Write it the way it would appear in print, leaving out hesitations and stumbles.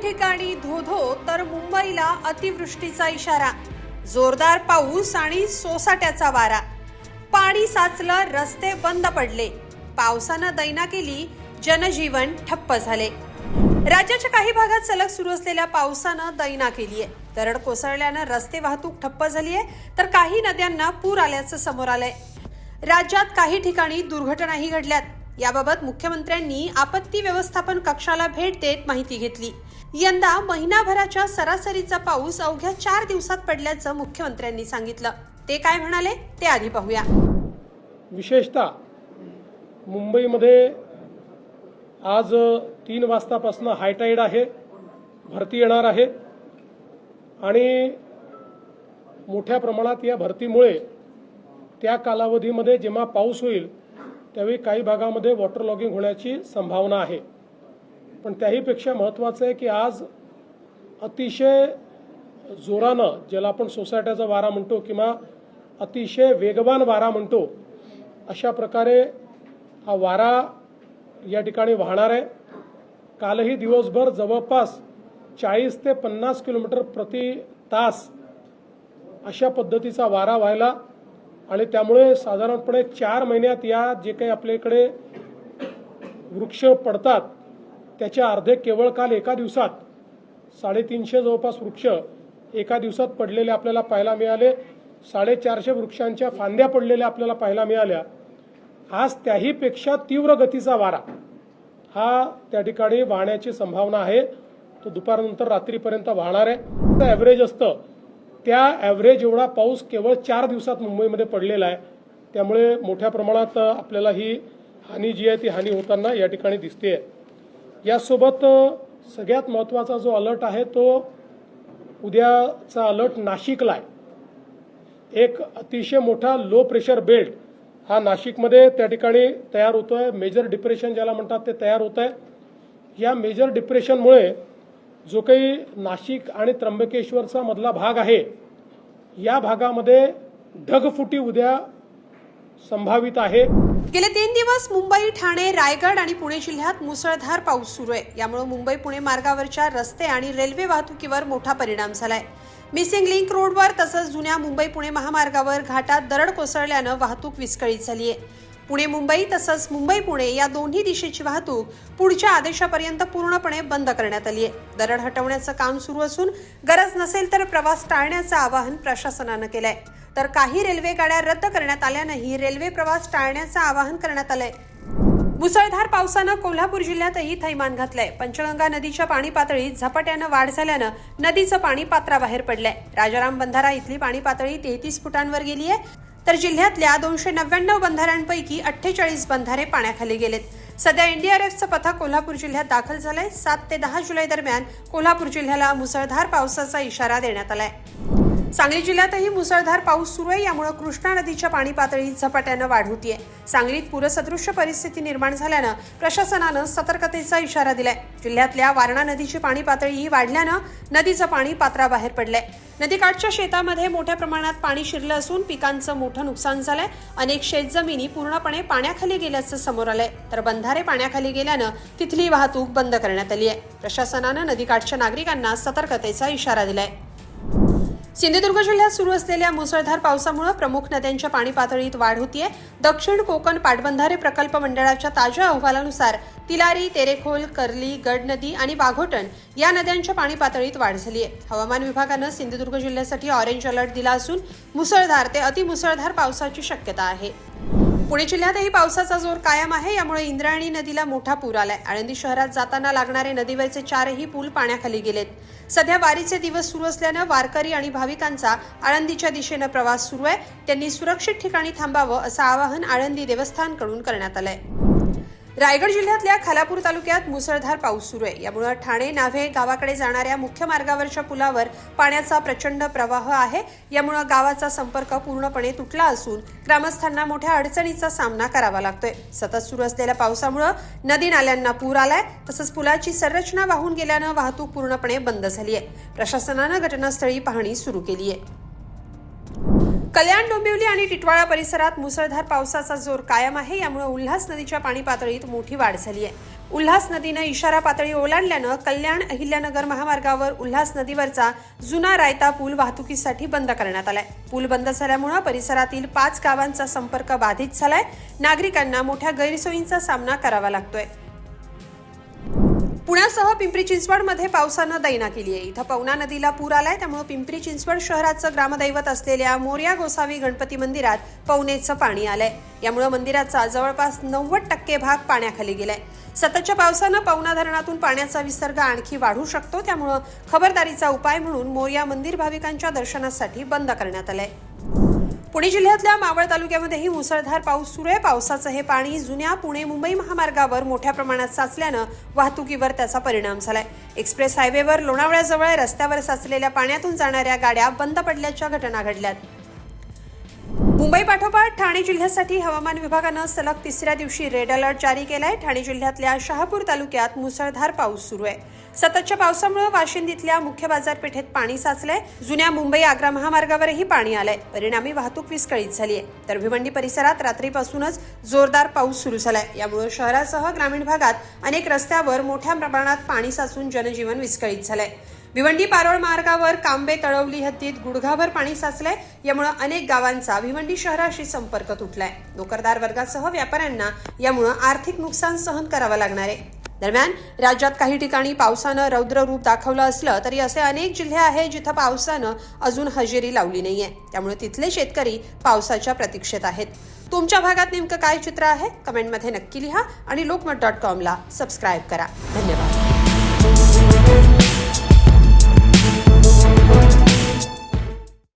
ठिकाणी धोधो तर मुंबईला अतिवृष्टीचा इशारा। जोरदार पाऊस आणि सोसाट्याचा वारा। पाणी साचलं, रस्ते बंद पडले। पावसानं दैना केली, जनजीवन ठप्प झाले। राज्याच्या काही भागात सलग सुरू असलेल्या पावसानं दैना केलीये। दरड कोसळल्यानं रस्ते वाहतूक ठप्प झालीये, तर काही नद्यांना पूर आल्याचं समोर आलंय। राज्यात काही ठिकाणी दुर्घटनाही घडल्यात। याबाबत मुख्यमंत्र्यांनी आपत्ती व्यवस्थापन कक्षाला भेट देत माहिती घेतली। यंदा महिनाभराच्या सरासरीचा पाऊस अवघ्या 4 दिवसात पडल्याचं मुख्यमंत्र्यांनी सांगितलं। ते काय म्हणाले ते आधी पाहूया। विशेषतः मुंबईमध्ये आज 3 वाजतापासून हायटाईड आहे, भरती येणार आहे आणि मोठ्या प्रमाणात या भरतीमुळे त्या कालावधीमध्ये जेव्हा पाऊस होईल त्यावेळी काही भागामध्ये वॉटर लॉगिंग होण्याची संभावना आहे। पण त्याहीपेक्षा महत्त्वाचं आहे की आज अतिशय जोरानं, ज्याला आपण सोसाट्याचा वारा म्हणतो किंवा अतिशय वेगवान वारा म्हणतो, अशा प्रकारे हा वारा या ठिकाणी वाहणार आहे। कालही दिवसभर जवळपास 40 ते 50 किलोमीटर प्रति तास अशा पद्धतीचा वारा व्हायला आणि त्यामुळे साधारणपणे 4 महिन्यात या जे काही आपल्याकडे वृक्ष पडतात त्याच्या अर्धे केवळ काल एका दिवसात 350 जवळपास वृक्ष एका दिवसात पडलेले आपल्याला पाहायला मिळाले। 450 वृक्षांच्या फांद्या पडलेल्या आपल्याला पाहायला मिळाल्या। आज त्याहीपेक्षा तीव्र गतीचा वारा हा त्या ठिकाणी वाहण्याची संभावना आहे। तो दुपारनंतर रात्रीपर्यंत वाहणार आहे। ॲव्हरेज असतं त्या ॲव्हरेज एवढा पाऊस केवळ 4 दिवसात मुंबईमध्ये पडलेला आहे। त्यामुळे मोठ्या प्रमाणात आपल्याला ही हानी जी आहे ती हानी होताना या ठिकाणी दिसते। यासोबत सगळ्यात महत्त्वाचा जो अलर्ट आहे तो उद्याचा अलर्ट नाशिकला आहे। एक अतिशय मोठा लो प्रेशर बेल्ट हा नाशिकमध्ये त्या ठिकाणी तयार होतोय। मेजर डिप्रेशन ज्याला म्हणतात ते तयार होत आहे। या मेजर डिप्रेशनमुळे जो काही नाशिक आणि त्र्यंबकेश्वरचा मधला भाग आहे या भागामध्ये ढगफुटी उद्या संभावित आहे। गेले 3 दिवस मुंबई, ठाणे, रायगड आणि पुणे जिल्ह्यात मुसळधार पाऊस सुरू आहे। यामुळे मुंबई पुणे मार्गावरच्या रस्ते आणि रेल्वे वाहतुकीवर मोठा परिणाम झालाय। मिसिंग लिंक रोडवर तसंच जुन्या मुंबई पुणे महामार्गावर घाटात दरड कोसळल्यानं वाहतूक विस्कळीत झाली आहे। पुणे मुंबई तसंच मुंबई पुणे या दोन्ही दिशेची वाहतूक पुढच्या आदेशापर्यंत पूर्णपणे बंद करण्यात आली आहे। दरड हटवण्याचं काम सुरू असून गरज नसेल तर प्रवास टाळण्याचं आवाहन प्रशासनानं केलंय। तर काही रेल्वे गाड्या रद्द करण्यात आल्यानंही रेल्वे प्रवास टाळण्याचं आवाहन करण्यात आलंय। मुसळधार पावसानं कोल्हापूर जिल्ह्यातही थैमान घातलंय। पंचगंगा नदीच्या पाणी पातळीत झपाट्यानं वाढ झाल्यानं नदीचं पाणी पात्राबाहेर पडलंय। राजाराम बंधारा इथली पाणी पातळी 33 फुटांवर गेली आहे, तर जिल्ह्यातल्या 299 बंधाऱ्यांपैकी 48 बंधारे पाण्याखाली गेलेत। सध्या एनडीआरएफचं पथक कोल्हापूर जिल्ह्यात दाखल झालंय। 7 ते 10 जुलै दरम्यान कोल्हापूर जिल्ह्याला मुसळधार पावसाचा इशारा देण्यात आलाय। सांगली जिल्ह्यातही मुसळधार पाऊस सुरू आहे। यामुळे कृष्णा नदीच्या पाणी पातळीत झपाट्यानं वाढ होतीये। सांगलीत पूरसदृश्य परिस्थिती निर्माण झाल्यानं प्रशासनानं सतर्कतेचा इशारा दिलाय। जिल्ह्यातल्या वारणा नदीची पाणी पातळीही वाढल्यानं नदीचं पाणी पात्राबाहेर पडलंय। नदीकाठच्या शेतामध्ये मोठ्या प्रमाणात पाणी शिरलं असून पिकांचं मोठं नुकसान झालंय। अनेक शेतजमिनी पूर्णपणे पाण्याखाली गेल्याचं समोर आलंय, तर बंधारे पाण्याखाली गेल्यानं तिथली वाहतूक बंद करण्यात आली आहे। प्रशासनानं नदीकाठच्या नागरिकांना सतर्कतेचा इशारा दिलाय। सिंधुदुर्ग जिल्ह्यात सुरू असलेल्या मुसळधार पावसामुळे प्रमुख नद्यांच्या पाणी पातळीत वाढ होतीये। दक्षिण कोकण पाटबंधारे प्रकल्प मंडळाच्या ताज्या अहवालानुसार तिलारी, तेरेखोल, कर्ली, गड नदी आणि वाघोटण या नद्यांच्या पाणी पातळीत वाढ झाली आहे। हवामान विभागानं सिंधुदुर्ग जिल्ह्यासाठी ऑरेंज अलर्ट दिला असून मुसळधार ते अतिमुसळधार पावसाची शक्यता आहे। पुणे जिल्ह्यातही पावसाचा जोर कायम आहे। यामुळे इंद्रायणी नदीला मोठा पूर आलाय। आळंदी शहरात जाताना लागणारे नदीवरचे 4ही पूल पाण्याखाली गेलेत। सध्या वारीचे दिवस सुरू असल्यानं वारकरी आणि भाविकांचा आळंदीच्या दिशेनं प्रवास सुरू आहे। त्यांनी सुरक्षित ठिकाणी थांबावं असं आवाहन आळंदी देवस्थानकडून करण्यात आलंय। रायगड जिल्ह्यातल्या खालापूर तालुक्यात मुसळधार पाऊस सुरू आहे। यामुळे ठाणे नाव्हे गावाकडे जाणाऱ्या मुख्य मार्गावरच्या पुलावर पाण्याचा प्रचंड प्रवाह आहे। यामुळे गावाचा संपर्क पूर्णपणे तुटला असून ग्रामस्थांना मोठ्या अडचणीचा सामना करावा लागतोय। सतत सुरू असलेल्या पावसामुळे नदी नाल्यांना पूर आलाय, तसंच पुलाची संरचना वाहून गेल्यानं वाहतूक पूर्णपणे बंद झाली आहे। प्रशासनानं घटनास्थळी पाहणी सुरू केली आहे। कल्याण, डोंबिवली आणि टिटवाळा परिसरात मुसळधार पावसाचा जोर कायम आहे. यामुळे उल्हास नदीच्या पाणी पातळीत मोठी वाढ झाली आहे. उल्हास नदीनं इशारा पातळी ओलांडल्यानं कल्याण अहिल्यानगर महामार्गावर उल्हास नदीवरचा जुना रायता पूल वाहतुकीसाठी बंद करण्यात आलाय. पूल बंद झाल्यामुळे परिसरातील 5 गावांचा संपर्क बाधित झालाय. नागरिकांना मोठ्या गैरसोयींचा सामना करावा लागतोय. पुण्यासह पिंपरी चिंचवडमध्ये पावसानं दैना केली आहे. इथं पवना नदीला पूर आलाय. त्यामुळे पिंपरी चिंचवड शहराचं ग्रामदैवत असलेल्या मोरया गोसावी गणपती मंदिरात पवनेचं पाणी आलंय. यामुळे मंदिराचा जवळपास 90% भाग पाण्याखाली गेलाय. सततच्या पावसानं पवना धरणातून पाण्याचा विसर्ग आणखी वाढू शकतो. त्यामुळे खबरदारीचा उपाय म्हणून मोरया मंदिर भाविकांच्या दर्शनासाठी बंद करण्यात आलंय. पुणे जिल्ह्यातल्या मावळ तालुक्यामध्येही मुसळधार पाऊस सुरू आहे. पावसाचं हे पाणी जुन्या पुणे मुंबई महामार्गावर मोठ्या प्रमाणात साचल्यानं वाहतुकीवर त्याचा परिणाम झालाय. एक्सप्रेस हायवेवर लोणावळ्याजवळ रस्त्यावर साचलेल्या पाण्यातून जाणाऱ्या गाड्या बंद पडल्याच्या घटना घडल्यात. मुंबई पाठोपाठ ठाणे जिल्ह्यासाठी हवामान विभागानं सलग 3ऱ्या दिवशी रेड अलर्ट जारी केलाय. ठाणे जिल्ह्यातल्या शहापूर तालुक्यात मुसळधार पाऊस सुरू आहे. सततच्या पावसामुळे वाशिंदीतल्या मुख्य बाजारपेठेत पाणी साचलंय. जुन्या मुंबई आग्रा महामार्गावरही पाणी आलंय. परिणामी वाहतूक विस्कळीत झाली आहे. तर भिवंडी परिसरात रात्रीपासूनच जोरदार पाऊस सुरू झालाय. यामुळे शहरासह ग्रामीण भागात अनेक रस्त्यावर मोठ्या प्रमाणात पाणी साचून जनजीवन विस्कळीत झालंय. भिवंडी पारोळ मार्गावर कांबे तळवली हद्दीत गुडघाभर पाणी साचलंय. यामुळे अनेक गावांचा भिवंडी शहराशी संपर्क तुटलाय. नोकरदार वर्गासह व्यापाऱ्यांना यामुळे आर्थिक नुकसान सहन करावं लागणार आहे. दरम्यान राज्यात काही ठिकाणी पावसानं रौद्र रूप दाखवलं असलं तरी असे अनेक जिल्हे आहेत जिथं पावसानं अजून हजेरी लावली नाहीये. त्यामुळे तिथले शेतकरी पावसाच्या प्रतीक्षेत आहेत. तुमच्या भागात नेमकं काय चित्र आहे कमेंटमध्ये नक्की लिहा आणि लोकमत.com ला सबस्क्राईब करा. धन्यवाद.